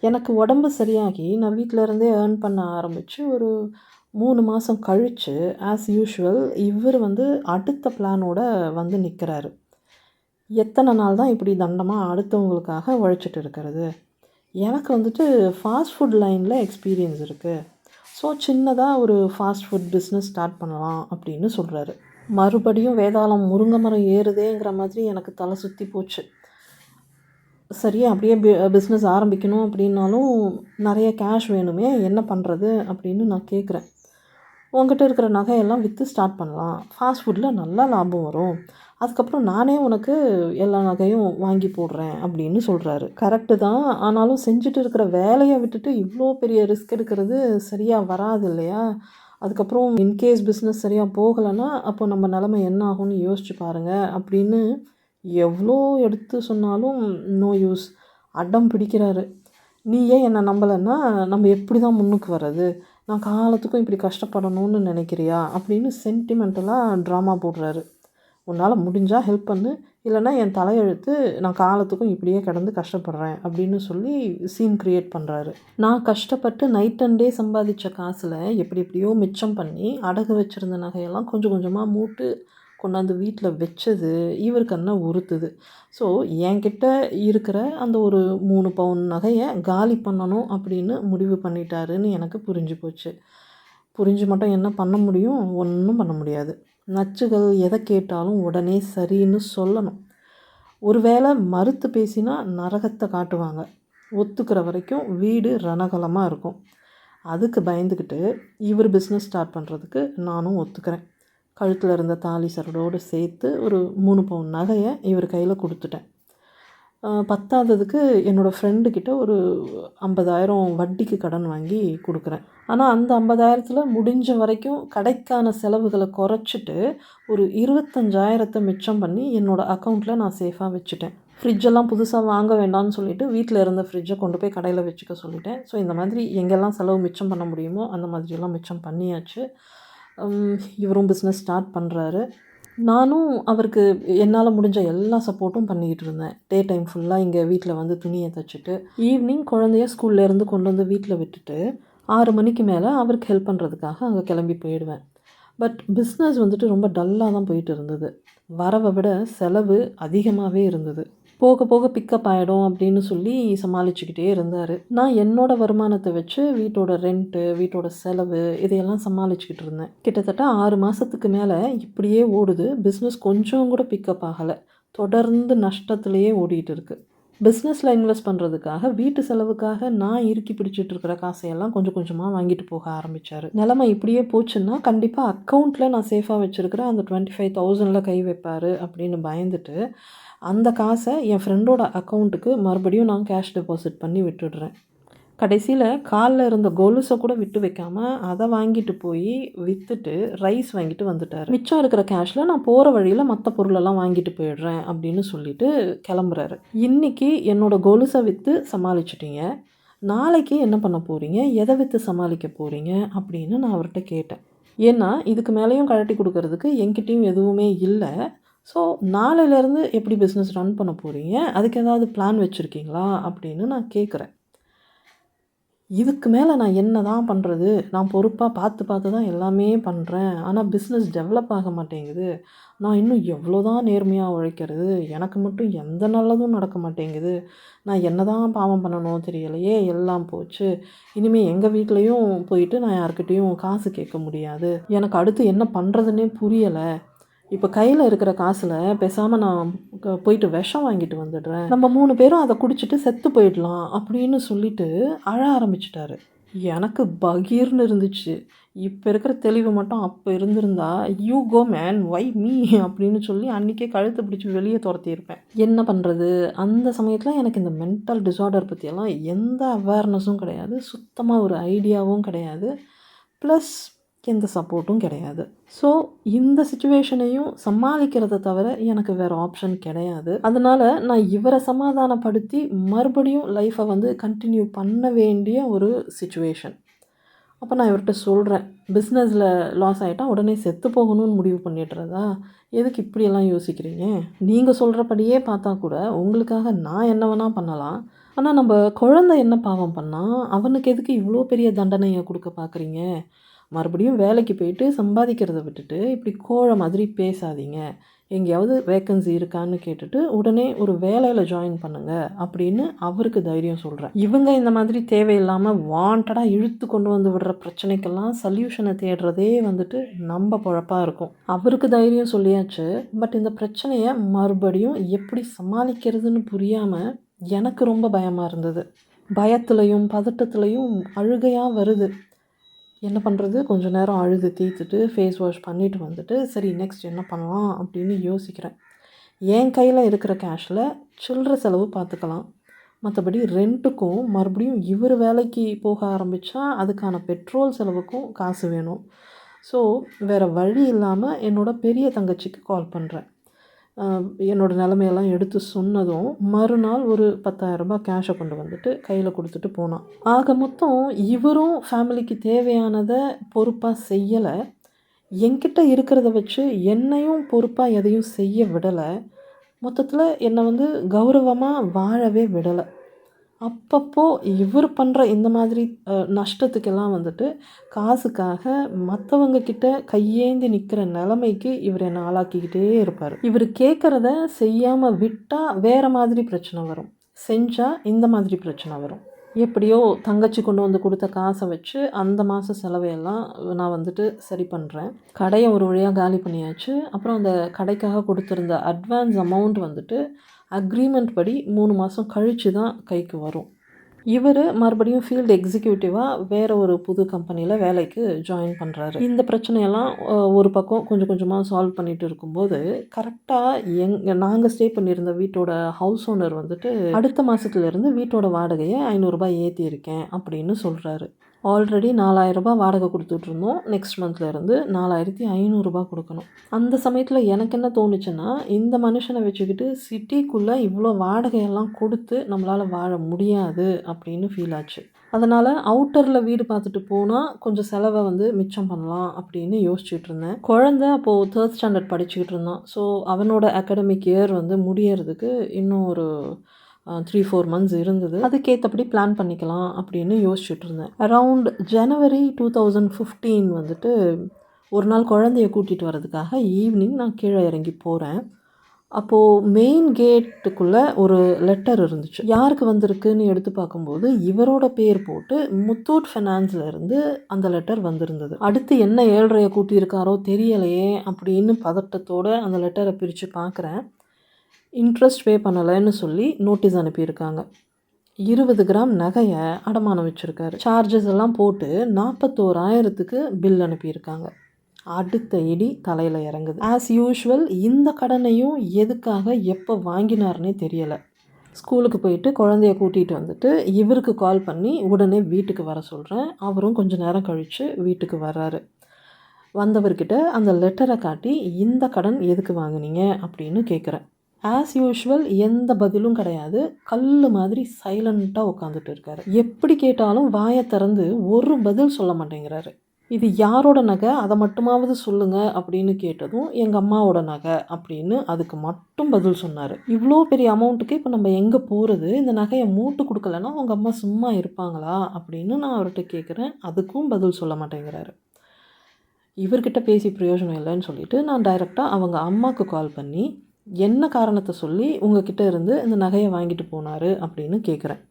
எனக்கு உடம்பு சரியாகி நான் வீட்ல இருந்தே ஏர்ன் பண்ண ஆரம்பிச்சு ஒரு 3 மாதம் கழிச்சு, ஆஸ் யூசுவல் இவர் வந்து அடுத்த பிளானோட வந்து நிற்கிறாரு. எத்தனை நாள் தான் இப்படி தண்டமா அடுத்தவங்களுக்காக உழைச்சிட்டு இருக்கிறது? எனக்கு வந்துட்டு ஃபாஸ்ட் ஃபுட் லைனில் எக்ஸ்பீரியன்ஸ் இருக்குது. ஸோ சின்னதாக ஒரு ஃபாஸ்ட் ஃபுட் பிஸ்னஸ் ஸ்டார்ட் பண்ணலாம் அப்படின்னு சொல்கிறாரு. மறுபடியும் வேதாளம் முருங்கை மரம் ஏறுதேங்கிற மாதிரி எனக்கு தலை சுற்றி போச்சு. சரியா அப்படியே பிஸ்னஸ் ஆரம்பிக்கணும் அப்படின்னாலும் நிறைய கேஷ் வேணுமே, என்ன பண்ணுறது அப்படின்னு நான் கேட்குறேன். உங்ககிட்ட இருக்கிற நகையெல்லாம் விற்று ஸ்டார்ட் பண்ணலாம், ஃபாஸ்ட் ஃபுட்டில் நல்லா லாபம் வரும், அதுக்கப்புறம் நானே உனக்கு எல்லா நகையும் வாங்கி போடுறேன் அப்படின்னு சொல்கிறாரு. கரெக்டு தான். ஆனாலும் செஞ்சுட்டு இருக்கிற வேலையை விட்டுட்டு இவ்வளோ பெரிய ரிஸ்க் எடுக்கிறது சரியாக வராது இல்லையா? அதுக்கப்புறம் இன்கேஸ் பிஸ்னஸ் சரியாக போகலைன்னா அப்போ நம்ம நிலமை என்ன ஆகும்னு யோசிச்சு பாருங்கள் அப்படின்னு எவ்வளோ எடுத்து சொன்னாலும் நோ யூஸ். அடம் பிடிக்கிறாரு. நீ ஏன் என்னை நம்பலைன்னா நம்ம எப்படி தான் முன்னுக்கு வர்றது? நான் காலத்துக்கும் இப்படி கஷ்டப்படணும்னு நினைக்கிறியா அப்படின்னு சென்டிமெண்டலாக ட்ராமா போடுறாரு. உன்னால் முடிஞ்சால் ஹெல்ப் பண்ணு, இல்லைனா என் தலையெழுத்து, நான் காலத்துக்கும் இப்படியே கிடந்து கஷ்டப்படுறேன் அப்படின்னு சொல்லி சீன் க்ரியேட் பண்ணுறாரு. நான் கஷ்டப்பட்டு நைட் அண்ட் டே சம்பாதிச்ச காசில் எப்படி எப்படியோ மிச்சம் பண்ணி அடகு வச்சுருந்த நகையெல்லாம் கொஞ்சம் கொஞ்சமாக மூட்டு கொண்டாந்து வீட்டில் வச்சது இவர் கண்ணை உறுத்துது. ஸோ என்கிட்ட இருக்கிற அந்த ஒரு 3 பவுன் நகையை காலி பண்ணணும் அப்படின்னு முடிவு பண்ணிட்டாருன்னு எனக்கு புரிஞ்சு போச்சு. புரிஞ்சு மட்டும் என்ன பண்ண முடியும்? ஒன்றும் பண்ண முடியாது. நச்சுகள் எதை கேட்டாலும் உடனே சரின்னு சொல்லணும். ஒருவேளை மறுத்து பேசினா நரகத்தை காட்டுவாங்க. ஒத்துக்கிற வரைக்கும் வீடு ரணகலமாக இருக்கும். அதுக்கு பயந்துக்கிட்டு இவர் பிஸ்னஸ் ஸ்டார்ட் பண்ணுறதுக்கு நானும் ஒத்துக்கிறேன். கழுத்தில் இருந்த தாலி சரடோடு சேர்த்து ஒரு 3 பவுன் நகையை இவர் கையில் கொடுத்துட்டேன். பத்தாததுக்கு என்னோடய ஃப்ரெண்டுக்கிட்ட ஒரு 50,000 வட்டிக்கு கடன் வாங்கி கொடுக்குறேன். ஆனால் அந்த 50,000த்தில் முடிஞ்ச வரைக்கும் கடைக்கான செலவுகளை குறைச்சிட்டு ஒரு 25,000 மிச்சம் பண்ணி என்னோடய அக்கௌண்ட்டில் நான் சேஃபாக வச்சுட்டேன். ஃப்ரிட்ஜெல்லாம் புதுசாக வாங்க வேண்டாம்னு சொல்லிவிட்டு வீட்டில் இருந்த ஃப்ரிட்ஜை கொண்டு போய் கடையில் வச்சுக்க சொல்லிட்டேன். ஸோ இந்த மாதிரி எங்கெல்லாம் செலவு மிச்சம் பண்ண முடியுமோ அந்த மாதிரியெல்லாம் மிச்சம் பண்ணியாச்சு. இவரும் பிஸ்னஸ் ஸ்டார்ட் பண்ணுறாரு. நானும் அவருக்கு என்னால் முடிஞ்ச எல்லா சப்போர்ட்டும் பண்ணிக்கிட்டு இருந்தேன். டே டைம் ஃபுல்லாக இங்கே வீட்டில் வந்து துணியை தைச்சிட்டு, ஈவினிங் குழந்தைய ஸ்கூல்லேருந்து கொண்டு வந்து வீட்டில் விட்டுட்டு 6 மணிக்கு மேலே அவருக்கு ஹெல்ப் பண்ணுறதுக்காக அங்கே கிளம்பி போயிடுவேன். பட் பிஸ்னஸ் வந்துட்டு ரொம்ப டல்லாக தான் போயிட்டு இருந்தது. வரவை விட செலவு அதிகமாகவே இருந்தது. போக போக பிக்கப் ஆகிடும் அப்படின்னு சொல்லி சமாளிச்சுக்கிட்டே இருந்தார். நான் என்னோடய வருமானத்தை வச்சு வீட்டோட ரெண்ட்டு, வீட்டோட செலவு இதையெல்லாம் சமாளிச்சுக்கிட்டு இருந்தேன். கிட்டத்தட்ட 6 மாதத்துக்கு மேலே இப்படியே ஓடுது. பிஸ்னஸ் கொஞ்சம் கூட பிக்கப் ஆகலை. தொடர்ந்து நஷ்டத்துலேயே ஓடிட்டு இருக்குது. பிஸ்னஸில் இன்வெஸ்ட் பண்ணுறதுக்காக வீட்டு செலவுக்காக நான் இறுக்கி பிடிச்சிட்டு இருக்கிற காசையெல்லாம் கொஞ்சம் கொஞ்சமாக வாங்கிட்டு போக ஆரம்பித்தார். நிலைமை இப்படியே போச்சுன்னா கண்டிப்பாக அக்கௌண்ட்டில் நான் சேஃபாக வச்சுருக்கிற அந்த 25,000ல் கை வைப்பார் அப்படின்னு பயந்துட்டு அந்த காசை என் ஃப்ரெண்டோட அக்கௌண்ட்டுக்கு மறுபடியும் நான் கேஷ் டெபாசிட் பண்ணி விட்டுடுறேன். கடைசியில் காலில் இருந்த கொலுசை கூட விட்டு வைக்காமல் அதை வாங்கிட்டு போய் விற்றுட்டு ரைஸ் வாங்கிட்டு வந்துட்டார். மிச்சம் இருக்கிற கேஷில் நான் போகிற வழியில் மற்ற பொருளெல்லாம் வாங்கிட்டு போயிடுறேன் அப்படின்னு சொல்லிட்டு கிளம்புறாரு. இன்றைக்கி என்னோடய கொலுசை விற்று சமாளிச்சிட்டிங்க, நாளைக்கு என்ன பண்ண போகிறீங்க, எதை விற்று சமாளிக்க போகிறீங்க அப்படின்னு நான் அவர்கிட்ட கேட்டேன். ஏன்னா இதுக்கு மேலேயும் கழட்டி கொடுக்கறதுக்கு என்கிட்டையும் எதுவுமே இல்லை. ஸோ நாளையிலேருந்து எப்படி பிஸ்னஸ் ரன் பண்ண போகிறீங்க, அதுக்கு ஏதாவது பிளான் வச்சுருக்கீங்களா அப்படின்னு நான் கேட்குறேன். இதுக்கு மேலே நான் என்ன தான் பண்ணுறது? நான் பொறுப்பாக பார்த்து தான் எல்லாமே பண்ணுறேன். ஆனால் பிஸ்னஸ் டெவலப் ஆக மாட்டேங்குது. நான் இன்னும் எவ்வளோ தான் நேர்மையாக உழைக்கிறது? எனக்கு மட்டும் எந்த நல்லதும் நடக்க மாட்டேங்குது. நான் என்ன தான் பாவம் பண்ணணும் தெரியலையே, எல்லாம் போச்சு. இனிமேல் எங்கள் வீட்லேயும் போயிட்டு நான் யார்கிட்டேயும் காசு கேட்க முடியாது. எனக்கு அடுத்து என்ன பண்ணுறதுன்னே புரியலை. இப்போ கையில் இருக்கிற காசில் பேசாமல் நான் போயிட்டு விஷம் வாங்கிட்டு வந்துடுறேன், நம்ம 3 பேரும் அதை குடிச்சிட்டு செத்து போயிடலாம் அப்படின்னு சொல்லிட்டு அழ ஆரம்பிச்சிட்டாரு. எனக்கு பகீர்னு இருந்துச்சு. இப்போ இருக்கிற தெளிவு மட்டும் அப்போ இருந்திருந்தா you go man why me அப்படின்னு சொல்லி அன்றைக்கே கழுத்தை பிடிச்சி வெளியே துரத்தியிருப்பேன். என்ன பண்ணுறது? அந்த சமயத்தில் எனக்கு இந்த மென்டல் டிஸார்டர் பற்றியெல்லாம் எந்த அவேர்னஸும் கிடையாது, சுத்தமாக ஒரு ஐடியாவும் கிடையாது, ப்ளஸ் எந்த சப்போர்ட்டும் கிடையாது. ஸோ இந்த சிச்சுவேஷனையும் சமாளிக்கிறத தவிர எனக்கு வேறு ஆப்ஷன் கிடையாது. அதனால் நான் இவரை சமாதானப்படுத்தி மறுபடியும் லைஃப்பை வந்து கண்டினியூ பண்ண வேண்டிய ஒரு சிச்சுவேஷன். அப்போ நான் இவர்கிட்ட சொல்கிறேன், பிஸ்னஸில் லாஸ் ஆகிட்டா உடனே செத்து போகணும்னு முடிவு பண்ணிடுறதா? எதுக்கு இப்படியெல்லாம் யோசிக்கிறீங்க? நீங்கள் சொல்கிறபடியே பார்த்தா கூட உங்களுக்காக நான் என்ன வேணால் பண்ணலாம். ஆனா நம்ப குழந்தை என்ன பாவம் பண்ணான்? அவனுக்கு எதுக்கு இவ்ளோ பெரிய தண்டனைய குடுக்க பார்க்குறீங்க? மறுபடியும் வேலைக்கு போயிட்டு சம்பாதிக்கிறத விட்டுட்டு, இப்படி கோழ மாதிரி பேசாதீங்க. எங்கேயாவது வேக்கன்சி இருக்கான்னு கேட்டுட்டு, உடனே ஒரு வேலையில ஜாயின் பண்ணுங்க அப்படின்னு அவருக்கு தைரியம் சொல்றேன். இவங்க இந்த மாதிரி தேவையில்லாம வாண்டடா இழுத்து கொண்டு வந்து விடுற பிரச்சனைக்கெல்லாம் சொல்யூஷன தேடுறதே வந்துட்டு நம்ப பொழப்பா இருக்கும். அவருக்கு தைரியம் சொல்லியாச்சு. பட் இந்த பிரச்சனைய மறுபடியும் எப்படி சமாளிக்கிறதுன்னு புரியாம எனக்கு ரொம்ப பயமா இருந்தது. பயத்துலயும், பதட்டத்துலயும் அழுகையா வருது. என்ன பண்ணுறது? கொஞ்ச நேரம் அழுது தீர்த்துட்டு, ஃபேஸ் வாஷ் பண்ணிட்டு வந்துட்டு, சரி நெக்ஸ்ட் என்ன பண்ணலாம் அப்படின்னு யோசிக்கிறேன். என் கையில் இருக்கிற கேஷில் சில்லற செலவு பார்த்துக்கலாம். மற்றபடி ரெண்ட்டுக்கும் மறுபடியும் இவர் வேலைக்கு போக ஆரம்பித்தா அதுக்கான பெட்ரோல் செலவுக்கும் காசு வேணும். ஸோ வேறு வழி இல்லாமல் என்னோடய பெரிய தங்கச்சிக்கு கால் பண்ணுறேன். என்னோடய நிலமையெல்லாம் எடுத்து சொன்னதும் மறுநாள் ஒரு 10,000 கேஷை கொண்டு வந்துட்டு கையில் கொடுத்துட்டு போனான். ஆக மொத்தம் இவரும் ஃபேமிலிக்கு தேவையானதை பொறுப்பாக செய்யலை. என்கிட்ட இருக்கிறத வச்சு என்னையும் பொறுப்பாக எதையும் செய்ய விடலை. மொத்தத்தில் என்னை வந்து கௌரவமாக வாழவே விடலை. அப்பப்போ இவர் பண்ணுற இந்த மாதிரி நஷ்டத்துக்கெல்லாம் வந்துட்டு காசுக்காக மற்றவங்க கிட்ட கையேந்தி நிற்கிற நிலைமைக்கு இவர் என்னை ஆளாக்கிக்கிட்டே இருப்பார். இவர் கேட்குறத செய்யாமல் விட்டால் வேறு மாதிரி பிரச்சனை வரும், செஞ்சால் இந்த மாதிரி பிரச்சனை வரும். எப்படியோ தங்கச்சி கொண்டு வந்து கொடுத்த காசை வச்சு அந்த மாத செலவையெல்லாம் நான் வந்துட்டு சரி பண்ணுறேன். கடையை ஒரு வழியாக காலி பண்ணியாச்சு. அப்புறம் அந்த கடைக்காக கொடுத்துருந்த அட்வான்ஸ் அமௌண்ட் வந்துட்டு அக்ரிமெண்ட் படி 3 மாதம் கழித்து தான் கைக்கு வரும். இவர் மறுபடியும் ஃபீல்டு எக்ஸிக்யூட்டிவாக வேறு ஒரு புது கம்பெனியில் வேலைக்கு ஜாயின் பண்ணுறாரு. இந்த பிரச்சனையெல்லாம் ஒரு பக்கம் கொஞ்சம் கொஞ்சமாக சால்வ் பண்ணிட்டு இருக்கும்போது கரெக்டாக நாங்கள் ஸ்டே பண்ணியிருந்த வீட்டோட ஹவுஸ் ஓனர் வந்துட்டு அடுத்த மாதத்துலேருந்து வீட்டோட வாடகையை 500 ஏற்றியிருக்கேன் அப்படின்னு சொல்கிறாரு. ஆல்ரெடி 4,000 வாடகை கொடுத்துட்ருந்தோம். நெக்ஸ்ட் மந்த்லேருந்து 4,500 கொடுக்கணும். அந்த சமயத்தில் எனக்கு என்ன தோணுச்சுன்னா, இந்த மனுஷனை வச்சுக்கிட்டு சிட்டிக்குள்ளே இவ்வளோ வாடகையெல்லாம் கொடுத்து நம்மளால் வாழ முடியாது அப்படின்னு ஃபீல் ஆச்சு. அதனால் அவுட்டரில் வீடு பார்த்துட்டு போனால் கொஞ்சம் செலவை வந்து மிச்சம் பண்ணலாம் அப்படின்னு யோசிச்சுட்டு இருந்தேன். குழந்தை அப்போது 3rd ஸ்டாண்டர்ட் படிச்சுக்கிட்டு இருந்தான். ஸோ அவனோட அகாடமிக் இயர் வந்து முடியறதுக்கு இன்னும் ஒரு 3-4 மந்த்ஸ் இருந்தது. அதுக்கேற்றபடி பிளான் பண்ணிக்கலாம் அப்படின்னு யோசிச்சுட்டு இருந்தேன். அரவுண்ட் ஜனவரி 2015 வந்துட்டு ஒரு நாள் குழந்தைய கூட்டிகிட்டு வரதுக்காக ஈவினிங் நான் கீழே இறங்கி போகிறேன். அப்போது மெயின் கேட்டுக்குள்ளே ஒரு லெட்டர் இருந்துச்சு. யாருக்கு வந்திருக்குன்னு எடுத்து பார்க்கும்போது இவரோட பேர் போட்டு முத்தூட் ஃபைனான்ஸ்லேருந்து அந்த லெட்டர் வந்திருந்தது. அடுத்து என்ன 7.5 கூட்டியிருக்காரோ தெரியலையே அப்படின்னு பதட்டத்தோடு அந்த லெட்டரை பிரித்து பார்க்குறேன். இன்ட்ரெஸ்ட் பே பண்ணலைன்னு சொல்லி நோட்டீஸ் அனுப்பியிருக்காங்க. 20 கிராம் நகையை அடமானம் வச்சுருக்காரு. சார்ஜஸ் எல்லாம் போட்டு 41,000க்கு பில் அனுப்பியிருக்காங்க. அடுத்த இடி தலையில் இறங்குது. ஆஸ் யூஷுவல் இந்த கடனையும் எதுக்காக எப்போ வாங்கினார்னே தெரியலை. ஸ்கூலுக்கு போயிட்டு குழந்தைய கூட்டிகிட்டு வந்துட்டு இவருக்கு கால் பண்ணி உடனே வீட்டுக்கு வர சொல்கிறேன். அவரும் கொஞ்சம் நேரம் கழித்து வீட்டுக்கு வர்றாரு. வந்தவர்கிட்ட அந்த லெட்டரை காட்டி இந்த கடன் எதுக்கு வாங்கினீங்க அப்படின்னு கேட்குறேன். ஆஸ் யூஷுவல் எந்த பதிலும் கிடையாது. கல் மாதிரி சைலண்ட்டாக உட்காந்துட்டு இருக்காரு. எப்படி கேட்டாலும் வாயை திறந்து ஒரு பதில் சொல்ல மாட்டேங்கிறாரு. இது யாரோட நகை, அதை மட்டுமாவது சொல்லுங்கள் அப்படின்னு கேட்டதும் எங்கள் அம்மாவோட நகை அப்படின்னு அதுக்கு மட்டும் பதில் சொன்னார். இவ்வளோ பெரிய அமௌண்ட்டுக்கு இப்போ நம்ம எங்கே போகிறது? இந்த நகையை மூட்டு கொடுக்கலன்னா உங்கள் அம்மா சும்மா இருப்பாங்களா அப்படின்னு நான் அவர்கிட்ட கேட்குறேன். அதுக்கும் பதில் சொல்ல மாட்டேங்கிறாரு. இவர்கிட்ட பேசி பிரயோஜனம் இல்லைன்னு சொல்லிட்டு நான் டைரெக்டாக அவங்க அம்மாவுக்கு கால் பண்ணி என்ன காரணத்தை சொல்லி உங்ககிட்ட இருந்து இந்த நகையை வாங்கிட்டு போனார் அப்படின்னு கேட்குறேன்.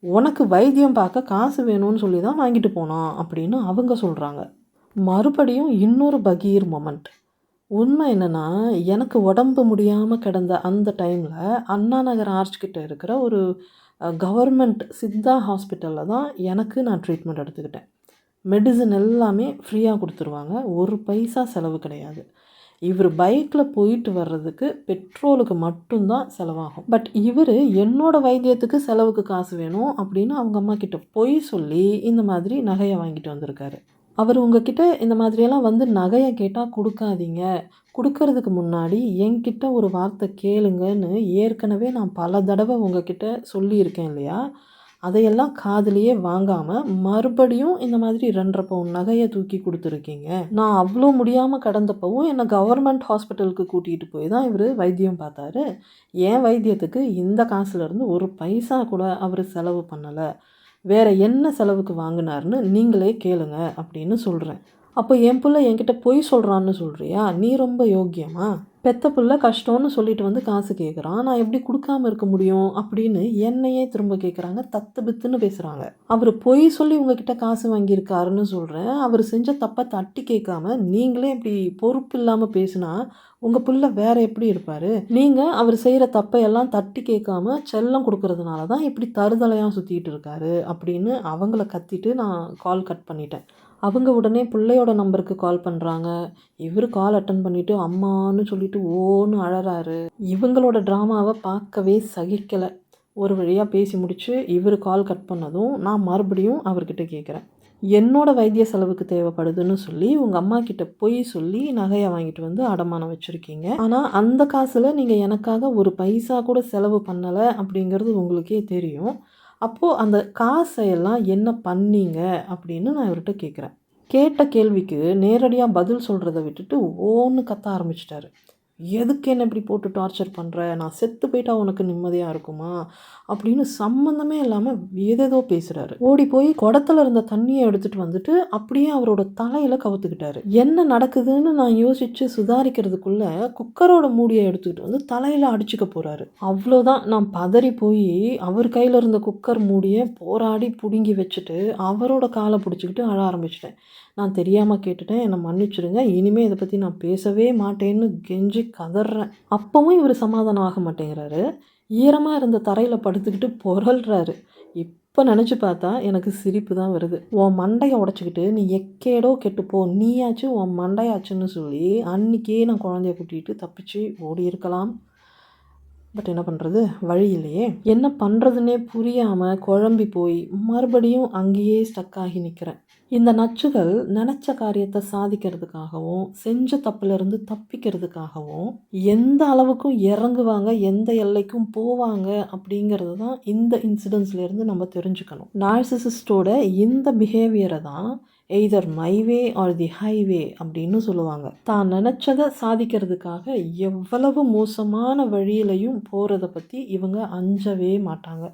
உனக்கு வைத்தியம் பார்க்க காசு வேணும்னு சொல்லி தான் வாங்கிட்டு போனான் அப்படின்னு அவங்க சொல்கிறாங்க. மறுபடியும் இன்னொரு பகீர் மொமெண்ட். உண்மை என்னென்னா, எனக்கு உடம்பு முடியாமல் கிடந்த அந்த டைமில் அண்ணா நகர் ஆர்ச்கிட்ட இருக்கிற ஒரு கவர்மெண்ட் சித்தா ஹாஸ்பிட்டலில் தான் நான் ட்ரீட்மெண்ட் எடுத்துக்கிட்டேன். மெடிசன் எல்லாமே ஃப்ரீயாக கொடுத்துருவாங்க. ஒரு பைசா செலவு கிடையாது. இவர் பைக்கில் போயிட்டு வர்றதுக்கு பெட்ரோலுக்கு மட்டும்தான் செலவாகும். பட் இவர் என்னோடய வைத்தியத்துக்கு செலவுக்கு காசு வேணும் அப்படின்னு அவங்க அம்மா கிட்ட பொய் சொல்லி இந்த மாதிரி நகையை வாங்கிட்டு வந்திருக்காரு. அவர் உங்ககிட்ட இந்த மாதிரியெல்லாம் வந்து நகையை கேட்டால் கொடுக்காதீங்க, கொடுக்கறதுக்கு முன்னாடி என்கிட்ட ஒரு வார்த்தை கேளுங்கன்னு ஏற்கனவே நான் பல தடவை உங்ககிட்ட சொல்லியிருக்கேன் இல்லையா? அதையெல்லாம் காதுலயே வாங்காம, மறுபடியும் இந்த மாதிரி 2½ பவுன் நகைய தூக்கி குடுத்துருக்கீங்க. நான் அவ்ளோ முடியாம கடந்தப்பவும் என்ன கவர்மெண்ட் ஹாஸ்பிட்டலுக்கு கூட்டிட்டு போய் தான் இவரு வைத்தியம் பார்த்தாரு. என் வைத்தியத்துக்கு இந்த காசுலருந்து ஒரு பைசா கூட அவரு செலவு பண்ணல. வேற என்ன செலவுக்கு வாங்குனாருன்னு நீங்களே கேளுங்க அப்படின்னு சொல்றேன். அப்போ என் புள்ள என்கிட்ட பொய் சொல்றான்னு சொல்றியா? நீ ரொம்ப யோக்கியமா? பெத்த புள்ள கஷ்டம்னு சொல்லிட்டு வந்து காசு கேட்குறான். நான் எப்படி குடுக்காம இருக்க முடியும்? அப்படின்னு என்னையே திரும்ப கேட்குறாங்க. தத்து பித்துன்னு பேசுறாங்க. அவரு பொய் சொல்லி உங்ககிட்ட காசு வாங்கியிருக்காருன்னு சொல்றேன். அவரு செஞ்ச தப்ப தட்டி கேட்காம நீங்களே இப்படி பொறுப்பு இல்லாம பேசுனா, உங்க புள்ள வேற எப்படி இருப்பாரு? நீங்க அவரு செய்ற தப்பையெல்லாம் தட்டி கேட்காம செல்லம் குடுக்கறதுனால தான் இப்படி தறுதலையா சுத்திட்டு இருக்காரு அப்படின்னு அவங்கள கத்திட்டு நான் கால் கட் பண்ணிட்டேன். அவங்க உடனே புள்ளையோட நம்பருக்கு கால் பண்றாங்க. இவரு கால் அட்டெண்ட் பண்ணிட்டு அம்மான்னு சொல்லிட்டு ஓன்னு அழறாரு. இவங்களோட ட்ராமாவ பார்க்கவே சகிக்கல. ஒரு வழியா பேசி முடிச்சு இவரு கால் கட் பண்ணதும் நான் மறுபடியும் அவர்கிட்ட கேட்குறேன். என்னோட வைத்திய செலவுக்கு தேவைப்படுதுன்னு சொல்லி உங்க அம்மாகிட்ட பொய் சொல்லி நகைய வாங்கிட்டு வந்து அடமானம் வச்சிருக்கீங்க. ஆனா அந்த காசுல நீங்க எனக்காக ஒரு பைசா கூட செலவு பண்ணல அப்படிங்கிறது உங்களுக்கே தெரியும். அப்போ அந்த காசையெல்லாம் என்ன பண்ணீங்க? அப்படின்னு நான் இவர்ட்ட கேட்குறேன். கேட்ட கேள்விக்கு நேரடியா பதில் சொல்றத விட்டுட்டு ஓன்னு கத்த ஆரம்பிச்சுட்டாரு. எதுக்கு என்ன இப்படி போட்டு டார்ச்சர் பண்ற? நான் செத்து போயிட்டா உனக்கு நிம்மதியா இருக்குமா? அப்படின்னு சம்மந்தமே இல்லாம ஏதேதோ பேசுறாரு. ஓடி போய் குடத்துல இருந்த தண்ணிய எடுத்துட்டு வந்துட்டு அப்படியே அவரோட தலையில கவுத்துக்கிட்டாரு. என்ன நடக்குதுன்னு நான் யோசிச்சு சுதாரிக்கிறதுக்குள்ள குக்கரோட மூடிய எடுத்துக்கிட்டு வந்து தலையில அடிச்சுக்க போறாரு. அவ்வளோதான், நான் பதறி போய் அவர் கையில இருந்த குக்கர் மூடிய போராடி புடுங்கி வச்சுட்டு அவரோட காலை பிடிச்சிக்கிட்டு அழ ஆரம்பிச்சிட்டேன். நான் தெரியாம கேட்டுட்டேன். என்ன மன்னிச்சுடுங்க. இனிமே இத பத்தி நான் பேசவே மாட்டேன்னு கெஞ்சி கதர்றேன். அப்பவும் இவரு சமாதானம் ஆக மாட்டேங்கிறாரு. ஈரமா இருந்த தரையில படுத்துக்கிட்டு பொரள்றாரு. இப்ப நெனச்சு பார்த்தா எனக்கு சிரிப்பு தான் வருது. உன் மண்டைய உடைச்சுக்கிட்டு நீ எக்கேடோ கெட்டுப்போ! நீயாச்சு உன் மண்டையாச்சுன்னு சொல்லி அன்னைக்கே நான் குழந்தைய கூட்டிட்டு தப்பிச்சு ஓடியிருக்கலாம். பட் என்ன பண்ணுறது? வழி இல்லையே. என்ன பண்ணுறதுன்னே புரியாமல் குழம்பி போய் மறுபடியும் அங்கேயே ஸ்டக் ஆகி நிற்கிறேன். இந்த நச்சுகள் நினச்ச காரியத்தை சாதிக்கிறதுக்காகவும் செஞ்ச தப்புலேருந்து தப்பிக்கிறதுக்காகவும் எந்த அளவுக்கும் இறங்குவாங்க, எந்த எல்லைக்கும் போவாங்க அப்படிங்கிறது தான் இந்த இன்சிடென்ட்ஸ்லேருந்து நம்ம தெரிஞ்சுக்கணும். நார்சிசிஸ்டோட இந்த பிஹேவியரை தான் either my way or the highway அப்படின்னு சொல்லுவாங்க. தான் நினச்சதை சாதிக்கிறதுக்காக எவ்வளவு மோசமான வழியிலையும் போகிறத பற்றி இவங்க அஞ்சவே மாட்டாங்க.